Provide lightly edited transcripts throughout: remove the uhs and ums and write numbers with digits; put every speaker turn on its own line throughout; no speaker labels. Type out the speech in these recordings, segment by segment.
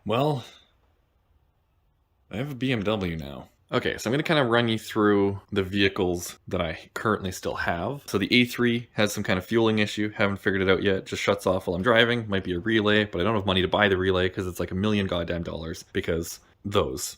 Well, I have a BMW now. Okay, so I'm going to kind of run you through the vehicles that I currently still have. So the A3 has some kind of fueling issue, haven't figured it out yet, just shuts off while I'm driving, might be a relay, but I don't have money to buy the relay because it's like $1,000,000 goddamn dollars, because those.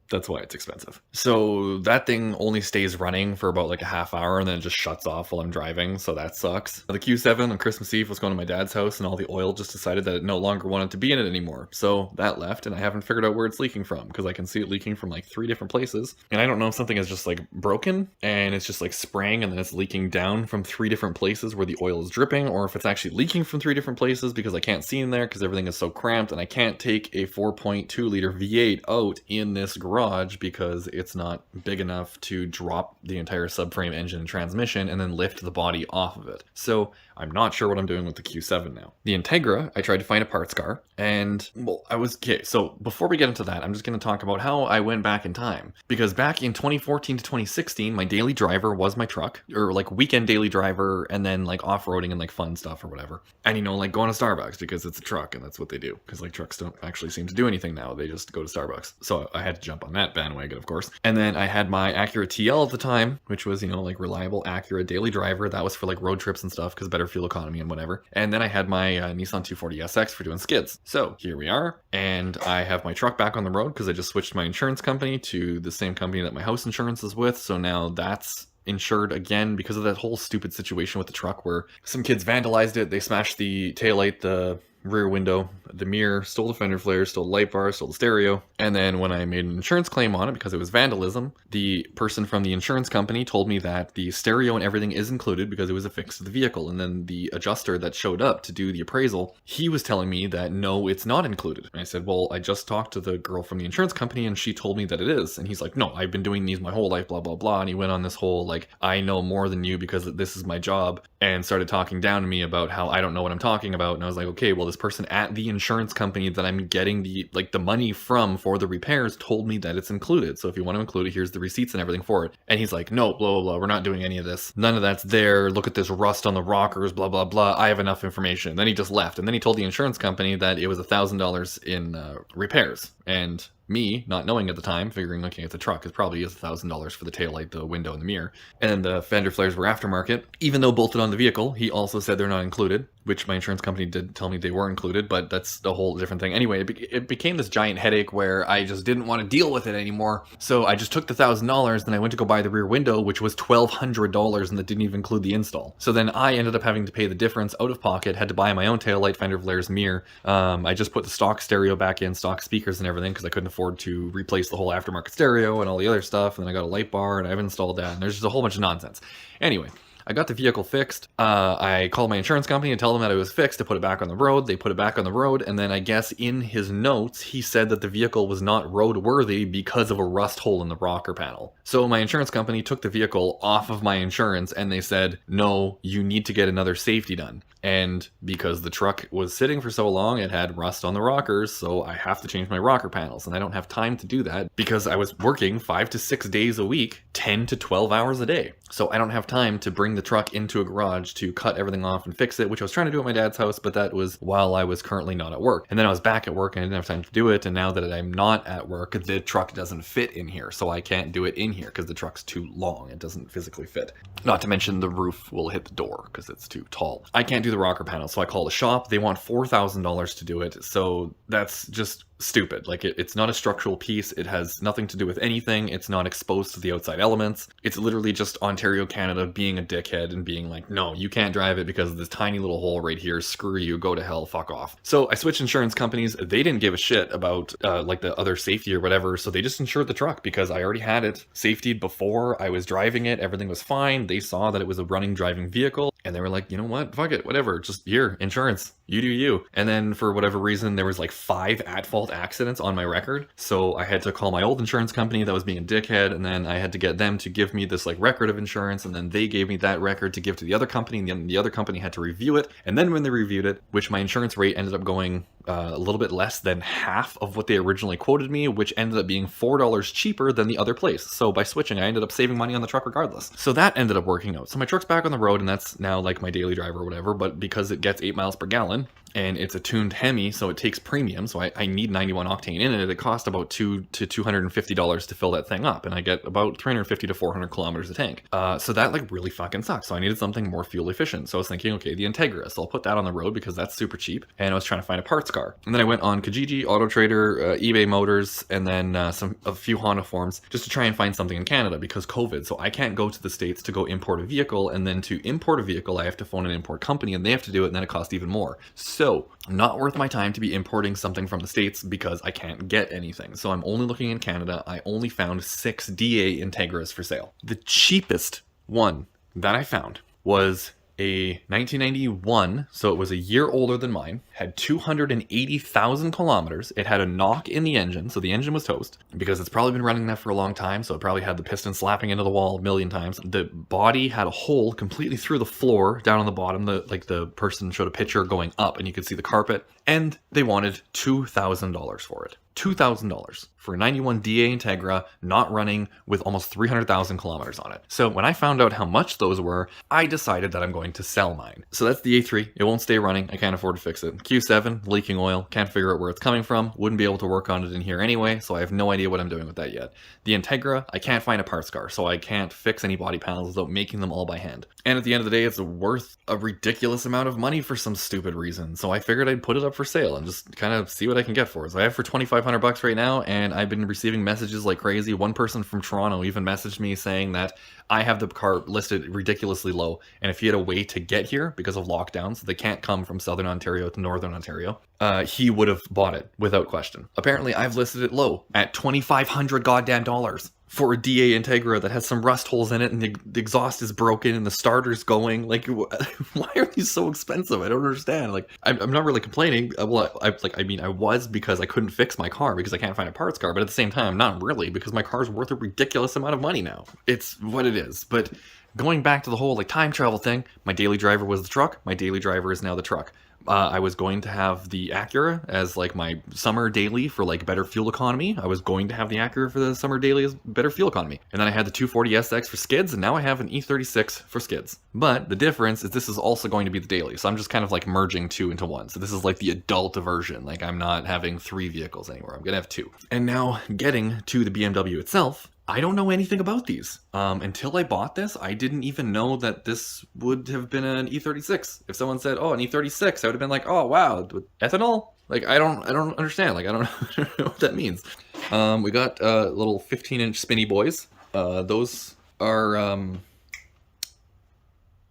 That's why it's expensive. So that thing only stays running for about like a half hour and then it just shuts off while I'm driving, so that sucks. The Q7 on Christmas Eve was going to my dad's house and all the oil just decided that it no longer wanted to be in it anymore. So that left and I haven't figured out where it's leaking from because I can see it leaking from like 3 different places. And I don't know if something is just like broken and it's just like spraying and then it's leaking down from 3 different places where the oil is dripping, or if it's actually leaking from 3 different places because I can't see in there because everything is so cramped and I can't take a 4.2 liter V8 out in this garage because it's not big enough to drop the entire subframe engine and transmission and then lift the body off of it. So I'm not sure what I'm doing with the Q7 now. The Integra, I tried to find a parts car and, well, okay, so before we get into that, I'm just going to talk about how I went back in time. Because back in 2014 to 2016, my daily driver was my truck, or like weekend daily driver, and then like off-roading and like fun stuff or whatever. And like going to Starbucks because it's a truck and that's what they do. Because like trucks don't actually seem to do anything now, they just go to Starbucks. So I had to jump on that bandwagon, of course. And then I had my Acura TL at the time, which was, like reliable Acura daily driver. That was for like road trips and stuff because better fuel economy and whatever. And then I had my Nissan 240SX for doing skids. So here we are, and I have my truck back on the road because I just switched my insurance company to the same company that my house insurance is with. So now that's insured again because of that whole stupid situation with the truck where some kids vandalized it. They smashed the taillight, the rear window, the mirror, stole the fender flares, stole the light bar, stole the stereo. And then when I made an insurance claim on it because it was vandalism, the person from the insurance company told me that the stereo and everything is included because it was affixed to the vehicle. And then the adjuster that showed up to do the appraisal, he was telling me that no, it's not included. And I said, well, I just talked to the girl from the insurance company and she told me that it is. And he's like, no, I've been doing these my whole life, blah, blah, blah. And he went on this whole, like, I know more than you because this is my job, and started talking down to me about how I don't know what I'm talking about. And I was like, okay, well, this person at the insurance company that I'm getting the money from for the repairs told me that it's included. So if you want to include it, here's the receipts and everything for it. And he's like, no, blah, blah, blah, we're not doing any of this. None of that's there. Look at this rust on the rockers, blah, blah, blah. I have enough information. And then he just left. And then he told the insurance company that it was $1,000 in repairs. And me, not knowing at the time, figuring looking at the truck, it probably is $1,000 for the taillight, the window, and the mirror. And the fender flares were aftermarket. Even though bolted on the vehicle, he also said they're not included, which my insurance company did tell me they were included, but that's a whole different thing. Anyway, it became this giant headache where I just didn't want to deal with it anymore. So I just took the $1,000, and I went to go buy the rear window, which was $1,200, and that didn't even include the install. So then I ended up having to pay the difference out of pocket, had to buy my own taillight, fender flares, mirror. I just put the stock stereo back in, stock speakers and everything, because I couldn't afford to replace the whole aftermarket stereo and all the other stuff. And then I got a light bar and I've installed that, and there's just a whole bunch of nonsense. Anyway, I got the vehicle fixed. I called my insurance company to tell them that it was fixed, to put it back on the road. They put it back on the road, and then I guess in his notes, he said that the vehicle was not roadworthy because of a rust hole in the rocker panel. So my insurance company took the vehicle off of my insurance, and they said, no, you need to get another safety done. And because the truck was sitting for so long, it had rust on the rockers, so I have to change my rocker panels, and I don't have time to do that because I was working 5 to 6 days a week, 10 to 12 hours a day. So I don't have time to bring the truck into a garage to cut everything off and fix it, which I was trying to do at my dad's house, but that was while I was currently not at work. And then I was back at work and I didn't have time to do it, and now that I'm not at work, the truck doesn't fit in here, so I can't do it in here because the truck's too long. It doesn't physically fit. Not to mention the roof will hit the door because it's too tall. I can't do the rocker panel, so I call the shop. They want $4,000 to do it, so that's just stupid. Like, it's not a structural piece. It has nothing to do with anything. It's not exposed to the outside elements. It's literally just Ontario, Canada being a dickhead and being like, no, you can't drive it because of this tiny little hole right here. Screw you, go to hell, fuck off. So I switched insurance companies. They didn't give a shit about like the other safety or whatever, so they just insured the truck because I already had it safetied before I was driving it. Everything was fine. They saw that it was a running, driving vehicle, and they were like, you know what, fuck it, whatever, just here, insurance, you do you. And then for whatever reason, there was like 5 at-fault accidents on my record, so I had to call my old insurance company that was being a dickhead, and then I had to get them to give me this like record of insurance, and then they gave me that record to give to the other company, and then the other company had to review it. And then when they reviewed it, which my insurance rate ended up going a little bit less than half of what they originally quoted me, which ended up being $4 cheaper than the other place. So by switching, I ended up saving money on the truck regardless. So that ended up working out. So my truck's back on the road, and that's now like my daily driver or whatever, but because it gets 8 miles per gallon, and it's a tuned Hemi, so it takes premium, so I need 91 octane in it. It costs about $200 to $250 to fill that thing up, and I get about 350 to 400 kilometers a tank. So that like really fucking sucks. So I needed something more fuel efficient. So I was thinking, okay, the Integra. So I'll put that on the road because that's super cheap. And I was trying to find a parts car. And then I went on Kijiji, Auto Trader, eBay Motors, and then a few Honda forums just to try and find something in Canada because COVID. So I can't go to the States to go import a vehicle, and then to import a vehicle, I have to phone an import company and they have to do it, and then it costs even more. So not worth my time to be importing something from the States because I can't get anything. So I'm only looking in Canada. I only found 6 DA Integras for sale. The cheapest one that I found was a 1991, so it was a year older than mine, had 280,000 kilometers. It had a knock in the engine, so the engine was toast because it's probably been running that for a long time, so it probably had the piston slapping into the wall a million times. The body had a hole completely through the floor down on the bottom. The person showed a picture going up and you could see the carpet, and they wanted $2,000 for it. $2,000 for a 91 DA Integra not running with almost 300,000 kilometers on it. So when I found out how much those were, I decided that I'm going to sell mine. So that's the A3. It won't stay running. I can't afford to fix it. Q7, leaking oil. Can't figure out where it's coming from. Wouldn't be able to work on it in here anyway, so I have no idea what I'm doing with that yet. The Integra, I can't find a parts car, so I can't fix any body panels without making them all by hand. And at the end of the day, it's worth a ridiculous amount of money for some stupid reason. So I figured I'd put it up for sale and just kind of see what I can get for it. So I have for $2,500 right now, and I've been receiving messages like crazy. One person from Toronto even messaged me saying that I have the car listed ridiculously low, and if he had a way to get here because of lockdowns, they can't come from Southern Ontario to Northern Ontario, he would have bought it without question. Apparently, I've listed it low at $2,500 goddamn dollars for a DA Integra that has some rust holes in it, and the exhaust is broken and the starter's going. Like, why are these so expensive? I don't understand. Like, I'm not really complaining. Well, I was because I couldn't fix my car because I can't find a parts car, but at the same time, not really, because my car's worth a ridiculous amount of money now. It's what it is. But going back to the whole like time travel thing, my daily driver was the truck. My daily driver is now the truck. I was going to have the Acura as like my summer daily for like better fuel economy. I was going to have the Acura for the summer daily as better fuel economy. And then I had the 240SX for skids, and now I have an E36 for skids. But the difference is this is also going to be the daily. So I'm just kind of like merging two into one. So this is like the adult version. Like I'm not having 3 vehicles anymore. I'm going to have 2. And now getting to the BMW itself, I don't know anything about these. Until I bought this, I didn't even know that this would have been an E36. If someone said, oh, an E36, I would have been like, oh, wow, with ethanol? Like, I don't understand. Like, I don't know what that means. We got little 15-inch spinny boys. Those are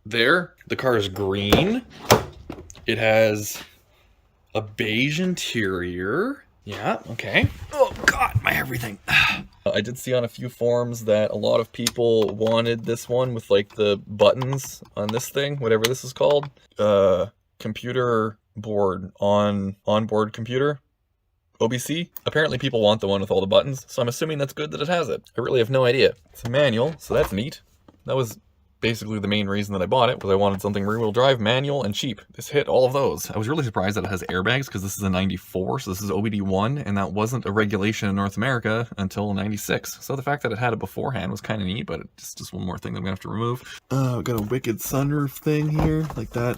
there. The car is green. It has a beige interior. Yeah, okay. Oh, God, my everything. I did see on a few forums that a lot of people wanted this one with, like, the buttons on this thing, whatever this is called. Computer board, onboard computer. OBC. Apparently people want the one with all the buttons, so I'm assuming that's good that it has it. I really have no idea. It's a manual, so that's neat. That was basically the main reason that I bought it, was I wanted something rear-wheel drive, manual, and cheap. This hit all of those. I was really surprised that it has airbags, because this is a 94, so this is OBD1, and that wasn't a regulation in North America until 96. So the fact that it had it beforehand was kind of neat, but it's just one more thing that I'm going to have to remove. Got a wicked sunroof thing here, like that.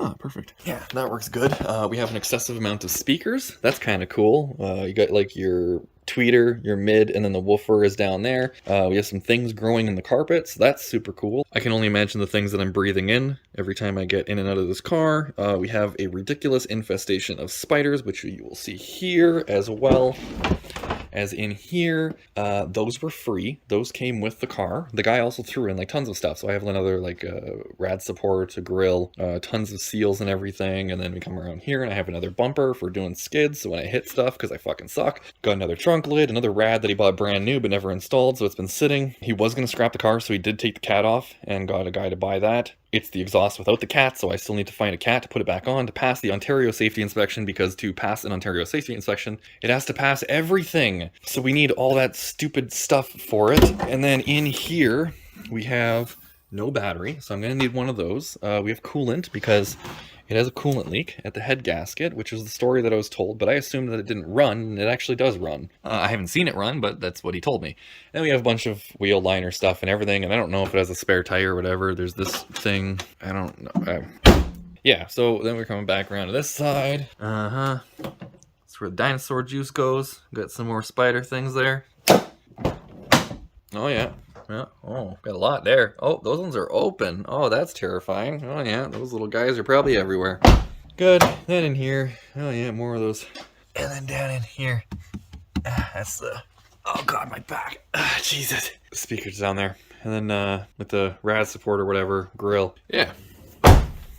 Oh, perfect. Yeah, that works good. We have an excessive amount of speakers. That's kind of cool. You got like your tweeter, your mid, and then the woofer is down there. We have some things growing in the carpet, so that's super cool. I can only imagine the things that I'm breathing in every time I get in and out of this car. We have a ridiculous infestation of spiders, which you will see here as well as in here. Those were free. Those came with the car. The guy also threw in like tons of stuff. So I have another like rad support, a grill, tons of seals and everything. And then we come around here and I have another bumper for doing skids. So when I hit stuff, because I fucking suck. Got another trunk lid, another rad that he bought brand new but never installed. So it's been sitting. He was going to scrap the car, so he did take the cat off and got a guy to buy that. It's the exhaust without the cat, so I still need to find a cat to put it back on to pass the Ontario safety inspection, because to pass an Ontario safety inspection, it has to pass everything. So we need all that stupid stuff for it. And then in here, we have no battery, so I'm going to need one of those. We have coolant, because it has a coolant leak at the head gasket, which was the story that I was told, but I assumed that it didn't run, and it actually does run. I haven't seen it run, but that's what he told me. Then we have a bunch of wheel liner stuff and everything, and I don't know if it has a spare tire or whatever. There's this thing, I don't know. Yeah, so then we're coming back around to this side. That's where the dinosaur juice goes. Got some more spider things there. Oh yeah. Yeah. Oh, got a lot there. Oh, those ones are open. Oh, that's terrifying. Oh yeah, those little guys are probably everywhere. Good. Then in here. Oh yeah, more of those. And then down in here. That's the... Oh god, my back. Jesus. Speakers down there. And then with the rad support or whatever, grill. Yeah.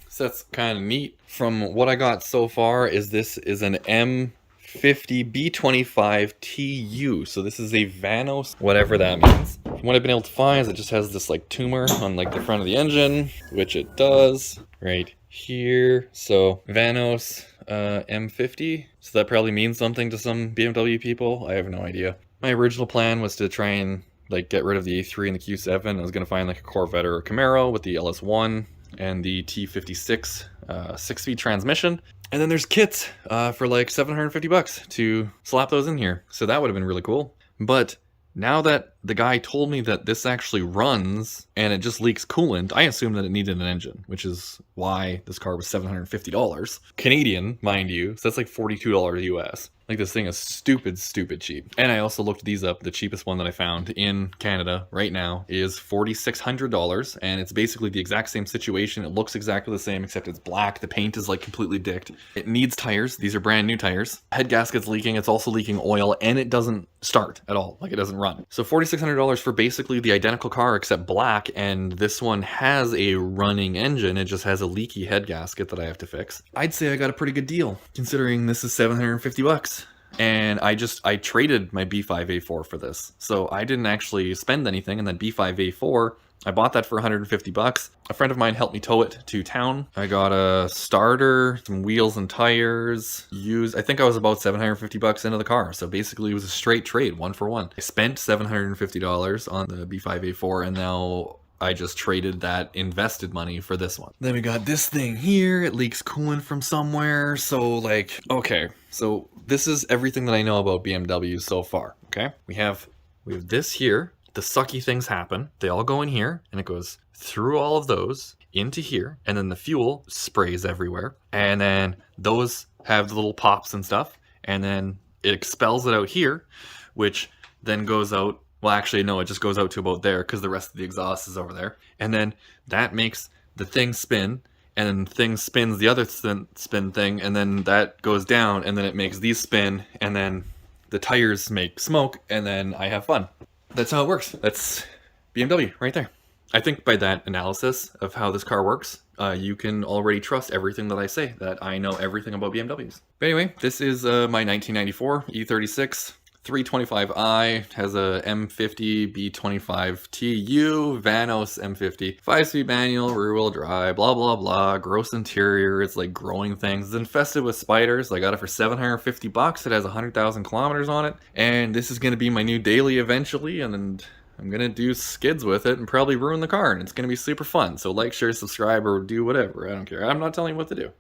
So that's kind of neat. From what I got so far, this is an M50 B25 TU. So this is a Vanos, whatever that means. From what I've been able to find is it just has this like tumor on like the front of the engine, which it does right here. So Vanos M50. So that probably means something to some BMW people. I have no idea. My original plan was to try and like get rid of the A3 and the Q7. I was going to find like a Corvette or a Camaro with the LS1 and the T56 6-speed transmission. And then there's kits for like $750 to slap those in here. So that would have been really cool. But now that the guy told me that this actually runs and it just leaks coolant, I assumed that it needed an engine, which is why this car was $750. Canadian, mind you, so that's like $42 US. Like this thing is stupid, stupid cheap. And I also looked these up. The cheapest one that I found in Canada right now is $4,600, and it's basically the exact same situation. It looks exactly the same, except it's black. The paint is like completely dicked. It needs tires. These are brand new tires. Head gasket's leaking. It's also leaking oil, and it doesn't start at all. Like it doesn't run. So $4,600 for basically the identical car except black, and this one has a running engine. It just has a leaky head gasket that I have to fix. I'd say I got a pretty good deal considering this is $750. And I traded my B5A4 for this. So I didn't actually spend anything, and then B5A4, I bought that for $150. A friend of mine helped me tow it to town. I got a starter, some wheels and tires, used. I think I was about $750 into the car. So basically it was a straight trade, one for one. I spent $750 on the B5A4, and now I just traded that invested money for this one. Then we got this thing here. It leaks coolant from somewhere. So like, okay. So this is everything that I know about BMW so far, okay? We have this here. The sucky things happen. They all go in here, and it goes through all of those into here, and then the fuel sprays everywhere. And then those have the little pops and stuff, and then it expels it out here, which then goes out. Well, actually, no, it just goes out to about there because the rest of the exhaust is over there. And then that makes the thing spin, and then the thing spins the other spin thing, and then that goes down, and then it makes these spin, and then the tires make smoke, and then I have fun. That's how it works. That's BMW right there. I think by that analysis of how this car works, you can already trust everything that I say, that I know everything about BMWs. But anyway, this is my 1994 E36. 325i, has a M50 B25 TU, Vanos M50, 5-speed manual, rear-wheel drive, blah blah blah, gross interior, it's like growing things, it's infested with spiders. I got it for $750, it has 100,000 kilometers on it, and this is going to be my new daily eventually, and then I'm going to do skids with it and probably ruin the car, and it's going to be super fun. So like, share, subscribe, or do whatever, I don't care. I'm not telling you what to do.